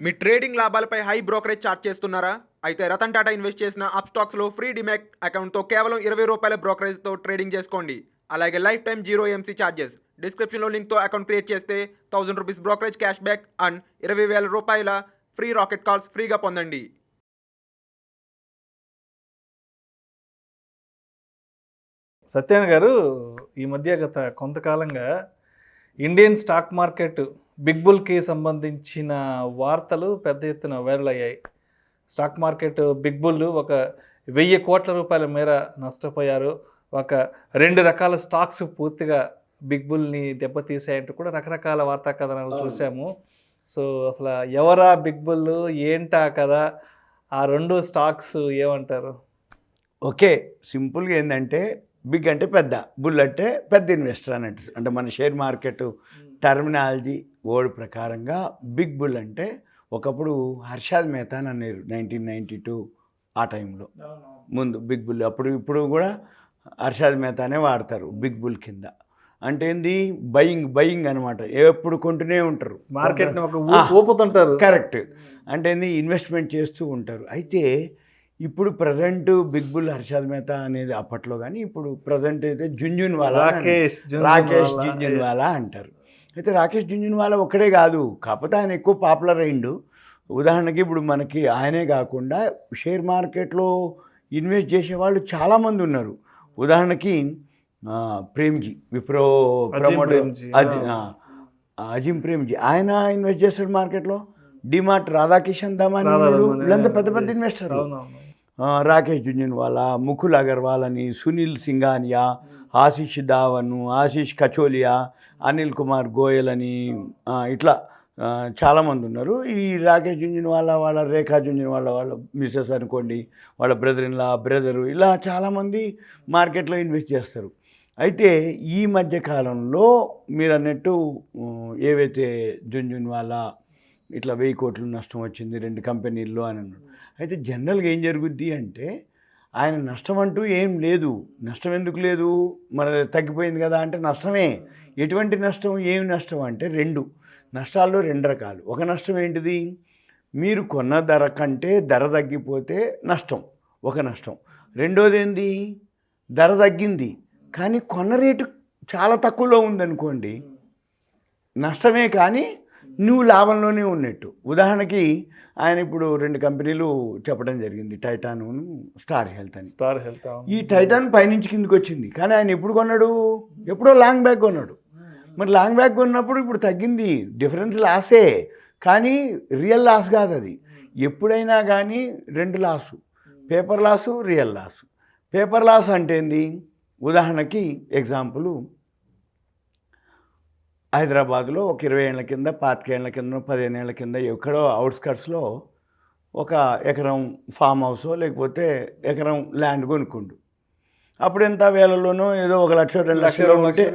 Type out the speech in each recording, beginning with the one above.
మీ trading లాభాలపై high brokerage charge చేస్తున్నారా? అయితే రతన్ టాటా ఇన్వెస్ట్ చేసిన అప్స్టాక్స్లో ఫ్రీ డిమాట్ అకౌంట్తో కేవలం ₹20 బ్రోకరేజ్తో ట్రేడింగ్ చేసుకోండి. అలాగే life time zero MC charges. డిస్క్రిప్షన్లో లింక్తో అకౌంట్ క్రియేట్ చేస్తే ₹1000 brokerage cash back and ₹20,000 free rocket calls ఫ్రీగా పొందండి. సత్యన్ గారు, ఈ మధ్య గత కొంతకాలంగా ఇండియన్ స్టాక్ మార్కెట్ బిగ్ బుల్కి సంబంధించిన వార్తలు పెద్ద ఎత్తున వైరల్ అయ్యాయి. స్టాక్ మార్కెట్ బిగ్ బుల్ ఒక 1000 కోట్ల రూపాయల మేర నష్టపోయారు. ఒక 2 రకాల స్టాక్స్ పూర్తిగా బిగ్ బుల్ని దెబ్బతీసాయంటూ కూడా రకరకాల వార్తా కథనాలు చూసాము. సో అసలు ఎవరా బిగ్ బుల్, ఏంటా కదా, ఆ 2 స్టాక్స్ ఏమంటారు? ఓకే, సింపుల్గా ఏంటంటే బిగ్ అంటే పెద్ద, బుల్ అంటే పెద్ద ఇన్వెస్టర్ అన్నట్టు. అంటే మన షేర్ మార్కెట్ టర్మినాలజీ వర్డ్ ప్రకారంగా బిగ్ బుల్ అంటే ఒకప్పుడు హర్షద్ మెహతా అని అన్నారు 1992 ఆ టైంలో. ముందు బిగ్ బుల్, ఇప్పుడు కూడా హర్షద్ మెహతానే వాడతారు బిగ్ బుల్ కింద. అంటే ఏంది, బయింగ్ అనమాట. ఎప్పుడు కొంటూనే ఉంటారు, మార్కెట్ని ఊపుతుంటారు. కరెక్ట్. అంటే ఏంది, ఇన్వెస్ట్మెంట్ చేస్తూ ఉంటారు. అయితే ఇప్పుడు present big bull Harshad Mehta అనేది అప్పట్లో, కానీ ఇప్పుడు ప్రజెంట్ అయితే రాకేష్ జుంజున్వాలా అంటారు. అయితే రాకేష్ జుంజున్వాలా ఒక్కడే కాదు, కాకపోతే ఆయన ఎక్కువ పాపులర్ అయిండు. ఉదాహరణకి ఇప్పుడు మనకి ఆయనే కాకుండా షేర్ మార్కెట్లో ఇన్వెస్ట్ చేసేవాళ్ళు చాలామంది ఉన్నారు. ఉదాహరణకి ప్రేమ్జీ, విప్రో ప్రమోటర్ అజిమ్ ప్రేమ్జీ, ఆయన ఇన్వెస్ట్ చేస్తాడు మార్కెట్లో. డిమాట్ రాధాకిషన్ దమాని, వీళ్ళంతా పెద్ద పెద్ద ఇన్వెస్టర్. రాకేష్ జుంజున్వాలా, ముకుల్ అగర్వాల్ అని, సునీల్ సింఘానియా, ఆశీష్ ధావన్, ఆశీష్ కచోలియా, అనిల్ కుమార్ గోయల్ అని, ఇట్లా చాలామంది ఉన్నారు. ఈ రాకేష్ జుంజున్వాలా వాళ్ళ రేఖా జుంజున్వాలా వాళ్ళ మిస్సెస్ అనుకోండి, వాళ్ళ బ్రదరు, ఇలా చాలామంది మార్కెట్లో ఇన్వెస్ట్ చేస్తారు. అయితే ఈ మధ్య కాలంలో మీరు అన్నట్టు ఏవైతే జుంజున్వాలా ఇట్లా 1000 కోట్లు నష్టం వచ్చింది 2 కంపెనీల్లో అని అన్నాడు. అయితే జనరల్గా ఏం జరుగుద్ది అంటే, ఆయన నష్టం అంటూ ఏం లేదు. నష్టం ఎందుకు లేదు, మరి తగ్గిపోయింది కదా అంటే నష్టమే. ఎటువంటి నష్టం, ఏమి నష్టం అంటే 2 నష్టాల్లో 2 రకాలు. ఒక నష్టం ఏంటిది, మీరు కొన్న ధర కంటే ధర తగ్గిపోతే నష్టం, ఒక నష్టం. రెండోది ఏంది, ధర తగ్గింది కానీ కొన్న రేటు చాలా తక్కువలో ఉందనుకోండి, నష్టమే కానీ నువ్వు లాభంలోనే ఉన్నట్టు. ఉదాహరణకి ఆయన ఇప్పుడు 2 కంపెనీలు చెప్పడం జరిగింది, టైటాను, స్టార్ హెల్త్ అని. ఈ టైటాన్ పైనుంచి కిందకి వచ్చింది, కానీ ఆయన ఎప్పుడు కొన్నాడు, ఎప్పుడో లాంగ్ బ్యాక్ కొన్నాడు. మరి లాంగ్ బ్యాక్ కొన్నప్పుడు ఇప్పుడు తగ్గింది, డిఫరెన్స్ లాసే, కానీ రియల్ లాస్ కాదు అది. ఎప్పుడైనా కానీ 2 loss, paper loss, real loss. Paper loss అంటే ఏంది, ఉదాహరణకి ఎగ్జాంపుల్, హైదరాబాద్లో ఒక 20 ఏళ్ల కింద, 25 ఏళ్ల కింద, 15 ఏళ్ల కింద ఎక్కడో అవుట్స్కట్స్లో ఒక ఎకరం ఫామ్ హౌస్ లేకపోతే ఎకరం ల్యాండ్ కొనుక్కుండు. అప్పుడు ఎంత వేలలోనో ఏదో 1 లక్ష 2 లక్షలు ఉంటే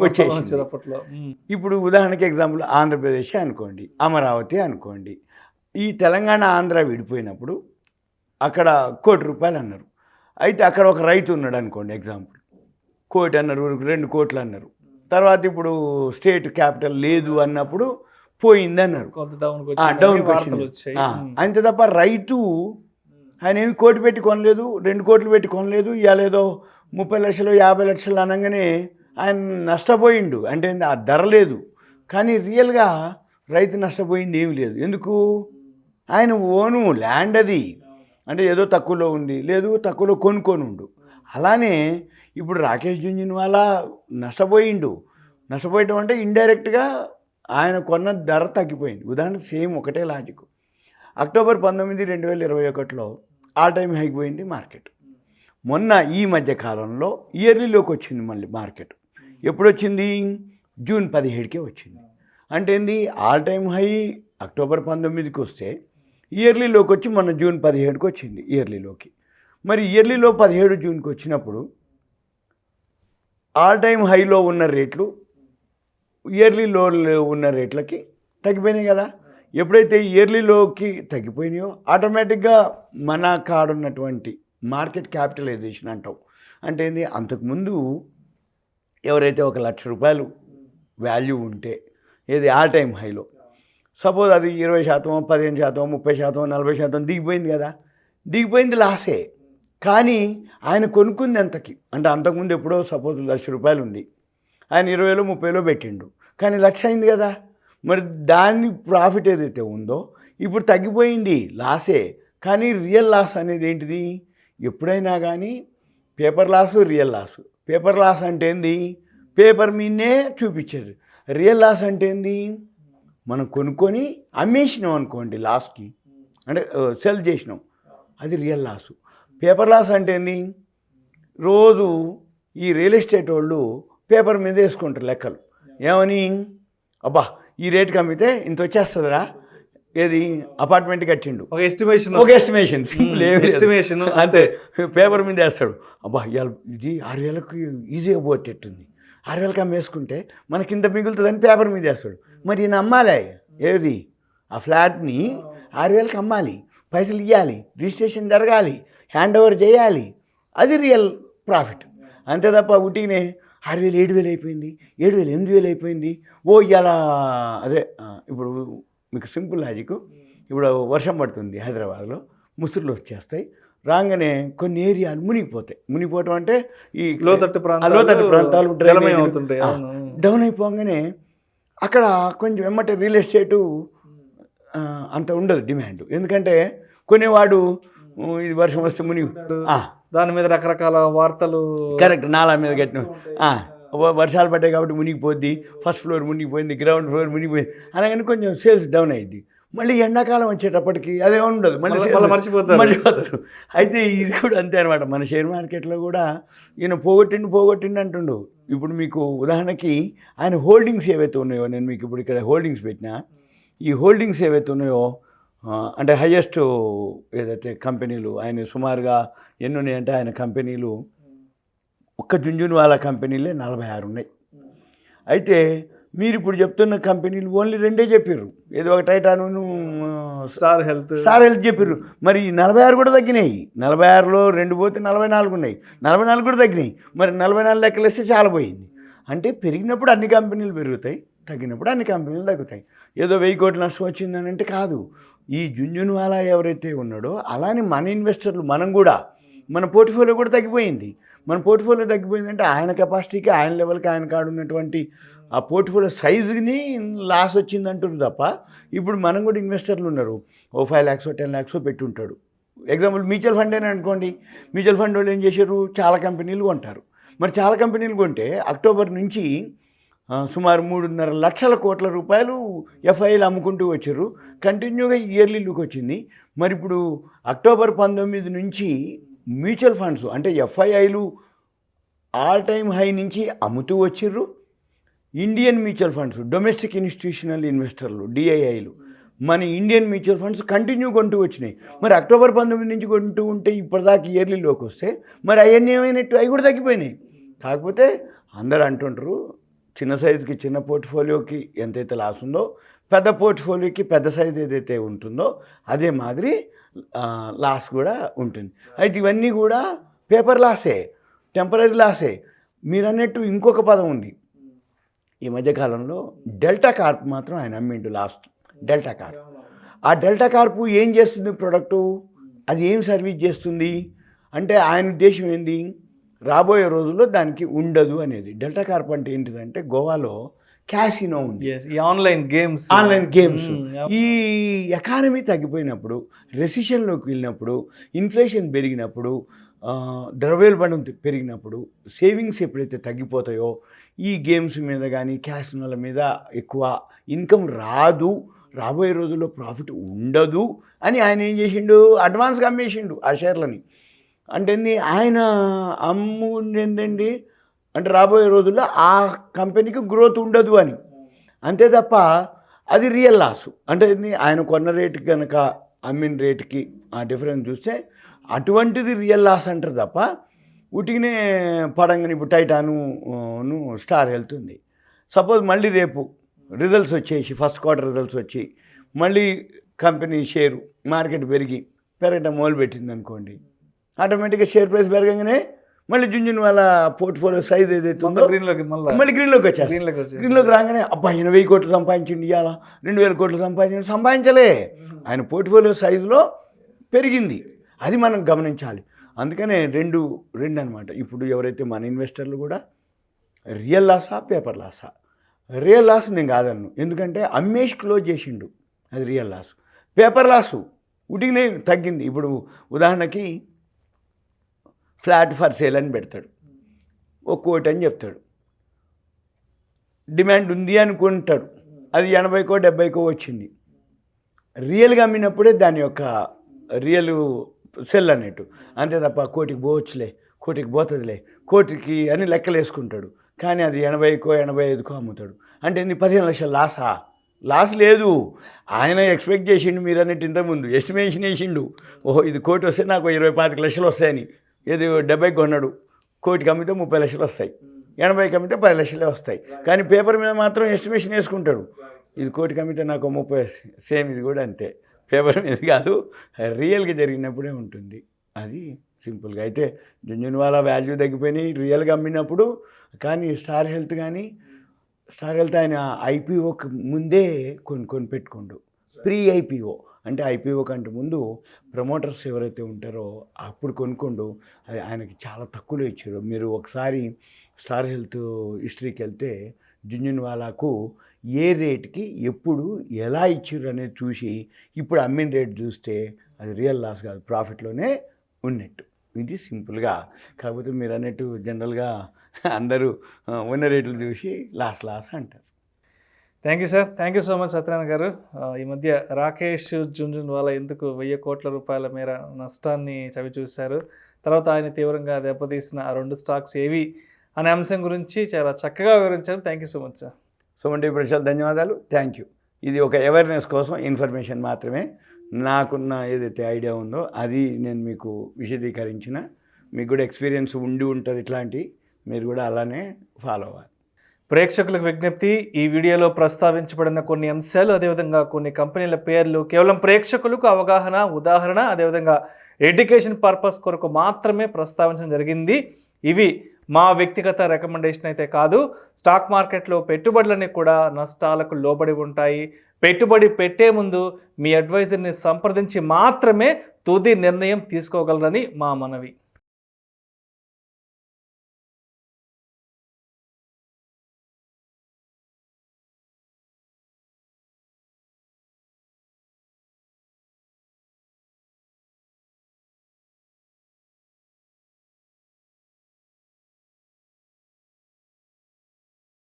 వచ్చేసింది. ఇప్పుడు ఉదాహరణకి ఎగ్జాంపుల్ ఆంధ్రప్రదేశ్ అనుకోండి, అమరావతి అనుకోండి. ఈ తెలంగాణ ఆంధ్ర విడిపోయినప్పుడు అక్కడ ₹1,00,00,000 అన్నారు. అయితే అక్కడ ఒక రైతు ఉన్నాడు అనుకోండి, ఎగ్జాంపుల్ 1 కోటి అన్నారు, 2 కోట్లు అన్నారు. తర్వాత ఇప్పుడు స్టేట్ క్యాపిటల్ లేదు అన్నప్పుడు పోయింది అన్నారు, డౌన్కి వచ్చింది. అంతే తప్ప రైతు ఆయన ఏమి 1 కోటి పెట్టి కొనలేదు, 2 కోట్లు పెట్టి కొనలేదు. ఇవాళ ఏదో 30 లక్షలు 50 లక్షలు అనగానే ఆయన నష్టపోయిండు. అంటే ఆ ధర లేదు, కానీ రియల్గా రైతు నష్టపోయింది ఏమి లేదు. ఎందుకు, ఆయన ఓను ల్యాండ్ అది, అంటే ఏదో తక్కువలో ఉంది, లేదు తక్కువలో కొనుక్కొని ఉండు. అలానే ఇప్పుడు రాకేష్ జుంజున్వాలా నష్టపోయటం అంటే ఇండైరెక్ట్గా ఆయన కొన్న ధర తగ్గిపోయింది. ఉదాహరణకు సేమ్ ఒకటే లాజిక్. అక్టోబర్ 19, 2021లో ఆల్ టైమ్ హైకి పోయింది మార్కెట్. మొన్న ఈ మధ్య కాలంలో ఇయర్లీలోకి వచ్చింది మళ్ళీ మార్కెట్. ఎప్పుడు వచ్చింది, జూన్ 17కే వచ్చింది. అంటే ఏంది, ఆల్ టైమ్ హై అక్టోబర్ 19కి వస్తే ఇయర్లీలోకి వచ్చి మొన్న జూన్ 17కి వచ్చింది ఇయర్లీలోకి. మరి ఇయర్లీలో 17 జూన్కి వచ్చినప్పుడు ఆల్ టైమ్ హైలో ఉన్న రేట్లు ఇయర్లీ లోలో ఉన్న రేట్లకి తగ్గిపోయినాయి కదా. ఎప్పుడైతే ఇయర్లీలోకి తగ్గిపోయినాయో ఆటోమేటిక్గా మన కాడున్నటువంటి మార్కెట్ క్యాపిటలైజేషన్ అంటాం. అంటే ఏంది, అంతకుముందు ఎవరైతే ₹1,00,000 వాల్యూ ఉంటే, ఏది ఆల్ టైమ్ హైలో సపోజ్ అది 20%, 15%, 30%, 40% దిగిపోయింది కదా, దిగిపోయింది లాసే. కానీ ఆయన కొనుక్కుంది ఎంతకి అంటే అంతకుముందు ఎప్పుడో సపోజ్ ₹1,00,000 ఉంది, ఆయన 20,000 30,000 పెట్టిండు, కానీ 1,00,000 అయింది కదా. మరి దాని ప్రాఫిట్ ఏదైతే ఉందో ఇప్పుడు తగ్గిపోయింది, లాసే. కానీ రియల్ లాస్ అనేది ఏంటిది? ఎప్పుడైనా కానీ paper loss, real loss. Paper loss అంటే ఏంది? పేపర్ మీదనే చూపించారు. రియల్ లాస్ అంటే ఏంది? మనం కొనుక్కొని అమ్మేసినాం అనుకోండి లాస్కి, అంటే సెల్ చేసినాం, అది రియల్ లాసు. పేపర్ లాస్ అంటే ఏంది? రోజు ఈ రియల్ ఎస్టేట్ వాళ్ళు పేపర్ మీద వేసుకుంటారు లెక్కలు. ఏమని? అబ్బా ఈ రేటుకి అమ్మితే ఇంత వచ్చేస్తుందిరా, ఏది అపార్ట్మెంట్ కట్టిండు, ఒక ఎస్టిమేషన్ సింపుల్ ఎస్టిమేషన్ అంతే, పేపర్ మీద వేస్తాడు. అబ్బా ఇవాళ ఇది 6,000కి ఈజీగా పోతేట్టుంది, 6,000కి అమ్మేసుకుంటే మనకి ఇంత మిగులుతుందని పేపర్ మీద వేస్తాడు. మరి ఈయన అమ్మాలి, ఏది ఆ ఫ్లాట్ని 6,000కి అమ్మాలి, పైసలు ఇవ్వాలి, రిజిస్ట్రేషన్ జరగాలి, హ్యాండ్ ఓవర్ చేయాలి, అది రియల్ ప్రాఫిట్. అంతే తప్ప ఉట్టినే 6,000 7,000 అయిపోయింది, 7,000 8,000 అయిపోయింది, ఓ ఇలా అదే. ఇప్పుడు మీకు సింపుల్ లాజిక్, ఇప్పుడు వర్షం పడుతుంది హైదరాబాద్లో, ముసురులు వచ్చేస్తాయి, రాగానే కొన్ని ఏరియాలు మునిగిపోతాయి. మునిగిపోవటం అంటే ఈ లోతట్టు ప్రాంతాలు డౌన్ అయిపోగానే అక్కడ కొంచెం వెమ్మటే రియల్ ఎస్టేటు అంత ఉండదు డిమాండ్. ఎందుకంటే కొనేవాడు ఇది వర్షం వస్తే మునిగి దాని మీద రకరకాల వార్తలు, కరెక్ట్, నాలా మీద కట్టిన వర్షాలు పడ్డాయి కాబట్టి మునిగిపోద్ది, ఫస్ట్ ఫ్లోర్ మునిగిపోయింది, గ్రౌండ్ ఫ్లోర్ మునిగిపోయింది అనగానే కొంచెం సేల్స్ డౌన్ అయ్యింది. మళ్ళీ ఎండాకాలం వచ్చేటప్పటికి అదే ఉండదు, మళ్ళీ మర్చిపోతారు. అయితే ఇది కూడా అంతే అనమాట. మన షేర్ మార్కెట్లో కూడా ఈయన పోగొట్టిండు అంటుండు. ఇప్పుడు మీకు ఉదాహరణకి ఆయన హోల్డింగ్స్ ఏవైతే ఉన్నాయో, నేను మీకు ఇప్పుడు ఇక్కడ హోల్డింగ్స్ పెట్టినా, ఈ హోల్డింగ్స్ ఏవైతే ఉన్నాయో అంటే హయ్యెస్ట్ ఏదైతే కంపెనీలు ఆయన సుమారుగా ఎన్ని ఉన్నాయంటే, ఆయన కంపెనీలు ఒక్క జుంజున్వాలా కంపెనీలే 46 ఉన్నాయి. అయితే మీరు ఇప్పుడు చెప్తున్న కంపెనీలు ఓన్లీ 2 చెప్పారు, ఏదో ఒక టైటాను, స్టార్ హెల్త్ చెప్పారు. మరి 46 కూడా తగ్గినాయి. 46లో 2 పోతే 44 ఉన్నాయి, 44 కూడా తగ్గినాయి. మరి 44 లెక్కలేస్తే చాలా పోయింది. అంటే పెరిగినప్పుడు అన్ని కంపెనీలు పెరుగుతాయి, తగ్గినప్పుడు అన్ని కంపెనీలు తగ్గుతాయి. ఏదో 1,000 కోట్ల నష్టం వచ్చిందని అంటే కాదు. ఈ జుంజున్వాలా ఎవరైతే ఉన్నాడో అలానే మన ఇన్వెస్టర్లు మనం కూడా, మన పోర్ట్ఫోలియో కూడా తగ్గిపోయింది. మన పోర్ట్ఫోలియో తగ్గిపోయిందంటే ఆయన కెపాసిటీకి, ఆయన లెవెల్కి, ఆయన కాడు ఉన్నటువంటి ఆ పోర్ట్ఫోలియో సైజుని లాస్ వచ్చిందంటారు తప్ప, ఇప్పుడు మనం కూడా ఇన్వెస్టర్లు ఉన్నారు, ఓ 5 lakhs 10 lakhs పెట్టి ఉంటాడు. ఎగ్జాంపుల్ మ్యూచువల్ ఫండ్ అని అనుకోండి, మ్యూచువల్ ఫండ్ వాళ్ళు ఏం చేశారు, చాలా కంపెనీలు కొంటారు. మరి చాలా కంపెనీలు కొంటే అక్టోబర్ నుంచి సుమారు 3.5 లక్షల కోట్ల రూపాయలు ఎఫ్ఐలు అమ్ముకుంటూ వచ్చారు. కంటిన్యూగా ఇయర్లీ లుక్ వచ్చింది. మరి ఇప్పుడు అక్టోబర్ 19 నుంచి మ్యూచువల్ ఫండ్స్ అంటే ఎఫ్ఐఐలు ఆల్ టైమ్ హై నుంచి అమ్ముతూ వచ్చిర్రు. Indian mutual funds, domestic institutional ఇన్వెస్టర్లు, డిఐఐలు, మన ఇండియన్ మ్యూచువల్ ఫండ్స్ కంటిన్యూ కొంటూ వచ్చినాయి. మరి అక్టోబర్ 19 నుంచి కొంటూ ఉంటే ఇప్పటిదాకా ఇయర్లీలోకి వస్తే మరి అవన్నీ ఏమైనట్టు, అవి కూడా తగ్గిపోయినాయి. కాకపోతే అందరూ అంటుంటారు చిన్న సైజుకి, చిన్న పోర్ట్ఫోలియోకి ఎంతైతే లాస్ ఉందో, పెద్ద పోర్ట్ఫోలియోకి పెద్ద సైజు ఏదైతే ఉంటుందో అదే మాదిరి లాస్ కూడా ఉంటుంది. అయితే ఇవన్నీ కూడా పేపర్ లాసే, టెంపరీ లాసే. మీరు అన్నట్టు ఇంకొక పదం ఉంది ఈ మధ్యకాలంలో, డెల్టా కార్ప్ మాత్రం ఆయన అమ్మిండు లాస్ట్. డెల్టా కార్ప్, ఆ డెల్టా కార్పు ఏం చేస్తుంది ప్రోడక్టు, అది ఏం సర్వీస్ చేస్తుంది అంటే ఆయన ఉద్దేశం ఏంది, రాబోయే రోజుల్లో దానికి ఉండదు అనేది. డెల్టా కార్ప్ అంటే ఏంటిదంటే, గోవాలో క్యాసినో ఉంది, ఆన్లైన్ గేమ్స్. ఈ ఎకానమీ తగ్గిపోయినప్పుడు, రెసిషన్లోకి వెళ్ళినప్పుడు, ఇన్ఫ్లేషన్ పెరిగినప్పుడు, ద్రవ్యోల్బణం పెరిగినప్పుడు, సేవింగ్స్ ఎప్పుడైతే తగ్గిపోతాయో ఈ గేమ్స్ మీద కానీ క్యాసినోల మీద ఎక్కువ ఇన్కమ్ రాదు, రాబోయే రోజుల్లో ప్రాఫిట్ ఉండదు అని ఆయన ఏం చేసిండు, అడ్వాన్స్గా అమ్మేసిండు ఆ షేర్లని. అంటే ఆయన అమ్ముండి అంటే రాబోయే రోజుల్లో ఆ కంపెనీకి గ్రోత్ ఉండదు అని. అంతే తప్ప అది రియల్ లాస్. అంటే ఆయన కొన్న రేటుకి కనుక అమ్మిన రేటుకి ఆ డిఫరెన్స్ చూస్తే అటువంటిది రియల్ లాస్ అంటారు తప్ప, ఉటికినే పడంగానే ఇప్పుడు టైటాను స్టార్ హెల్త్ ఉంది. సపోజ్ మళ్ళీ రేపు రిజల్ట్స్ వచ్చేసి, ఫస్ట్ క్వార్టర్ రిజల్ట్స్ వచ్చి మళ్ళీ కంపెనీ షేరు మార్కెట్ పెరగటం మొదలుపెట్టింది అనుకోండి, ఆటోమేటిక్గా షేర్ ప్రైస్ పెరగగానే మళ్ళీ జుంజున్వాలా పోర్ట్ఫోలియో సైజ్ ఏదైతే ఉందో గ్రీన్లోకి మళ్ళీ గ్రీన్లోకి వచ్చేస్తుంది. వచ్చేసి గ్రీన్లోకి రాగానే అబ్బా 1000 కోట్లు సంపాదించింది, ఇవాళ 2000 కోట్లు సంపాదించలే. ఆయన పోర్ట్ఫోలియో సైజులో పెరిగింది. అది మనం గమనించాలి. అందుకనే రెండు అనమాట. ఇప్పుడు ఎవరైతే మన ఇన్వెస్టర్లు కూడా రియల్ లాసా పేపర్ లాసా? రియల్ లాస్ నేను కాదన్ను, ఎందుకంటే అమ్మేసి క్లోజ్ చేసిండు, అది రియల్ లాస్. పేపర్ లాసు ఉటికినే తగ్గింది. ఇప్పుడు ఉదాహరణకి ఫ్లాట్ ఫర్ సేల్ అని పెడతాడు, 1 కోటి అని చెప్తాడు, డిమాండ్ ఉంది అనుకుంటాడు, అది 80కో 70కో వచ్చింది. రియల్గా అమ్మినప్పుడే దాని యొక్క రియల్ సెల్ అన్నట్టు, అంతే తప్ప కోటికి పోవచ్చులే, కోటికి పోతుందిలే, కోటికి అని లెక్కలు వేసుకుంటాడు. కానీ అది 80కో 85కో అమ్ముతాడు. అంటే 15 లక్షల లాసా? లాస్ లేదు. ఆయన ఎక్స్పెక్ట్ చేసిండు, మీరు అన్నట్టు ఇంతకుముందు ఎస్టిమేషన్ వేసిండు, ఓహో ఇది కోటి వస్తే నాకు 20-25 లక్షలు వస్తాయని. ఏది 70కి కొన్నాడు, కోటికి అమ్మితే 30 లక్షలు వస్తాయి, 80కి అమ్మితే 10 లక్షలే వస్తాయి. కానీ పేపర్ మీద మాత్రం ఎస్టిమేషన్ వేసుకుంటాడు, ఇది కోటికి అమ్మితే నాకు 30. సేమ్ ఇది కూడా అంతే, పేపర్ మీద కాదు, రియల్గా జరిగినప్పుడే ఉంటుంది. అది సింపుల్గా. అయితే జుంజున్వాలా వాల్యూ తగ్గిపోయినాయి రియల్గా అమ్మినప్పుడు. కానీ స్టార్ హెల్త్ ఆయన ఐపీఓకి ముందే కొన్ని పెట్టుకోండు, ప్రీ ఐపీఓ అంటే ఐపీఓ కంటే ముందు ప్రమోటర్స్ ఎవరైతే ఉంటారో అప్పుడు కొనుక్కోండు. అది ఆయనకి చాలా తక్కువలో ఇచ్చారు. మీరు ఒకసారి స్టార్ హెల్త్ హిస్టరీకి వెళ్తే జుంజున్వాలాకు ఏ రేట్కి ఎప్పుడు ఎలా ఇచ్చారు అనేది చూసి ఇప్పుడు అమ్మిన రేట్ చూస్తే అది రియల్ లాస్ కాదు, ప్రాఫిట్లోనే ఉన్నట్టు. ఇది సింపుల్గా. కాకపోతే మీరు అన్నట్టు జనరల్గా అందరూ ఉన్న రేట్లు చూసి లాస్ అంటారు. Thank you sir, thank you so much Satyanarayana గారు. ఈ మధ్య రాకేష్ జుంజున్వాలా ఎందుకు 1000 కోట్ల రూపాయల మేర నష్టాన్ని చవి చూశారు, తర్వాత ఆయన తీవ్రంగా దెబ్బతీసిన ఆ 2 స్టాక్స్ ఏవి అనే అంశం గురించి చాలా చక్కగా వివరించారు. Thank you so much sir. Suman Prasad, ధన్యవాదాలు. Thank you. ఇది ఒక అవేర్నెస్ కోసం, ఇన్ఫర్మేషన్ మాత్రమే. నాకున్న ఏదైతే ఐడియా ఉందో అది నేను మీకు విశదీకరించిన. మీకు కూడా ఎక్స్పీరియన్స్ ఉండి ఉంటుంది, ఇట్లాంటి మీరు కూడా అలానే ఫాలో అవ్వాలి. ప్రేక్షకులకు విజ్ఞప్తి, ఈ వీడియోలో ప్రస్తావించబడిన కొన్ని అంశాలు, అదేవిధంగా కొన్ని కంపెనీల పేర్లు కేవలం ప్రేక్షకులకు అవగాహన, ఉదాహరణ, అదేవిధంగా ఎడ్యుకేషన్ పర్పస్ కొరకు మాత్రమే ప్రస్తావించడం జరిగింది. ఇవి మా వ్యక్తిగత రికమెండేషన్ అయితే కాదు. స్టాక్ మార్కెట్లో పెట్టుబడులన్నీ కూడా నష్టాలకు లోబడి ఉంటాయి. పెట్టుబడి పెట్టే ముందు మీ అడ్వైజర్ని సంప్రదించి మాత్రమే తుది నిర్ణయం తీసుకోగలరని మా మనవి.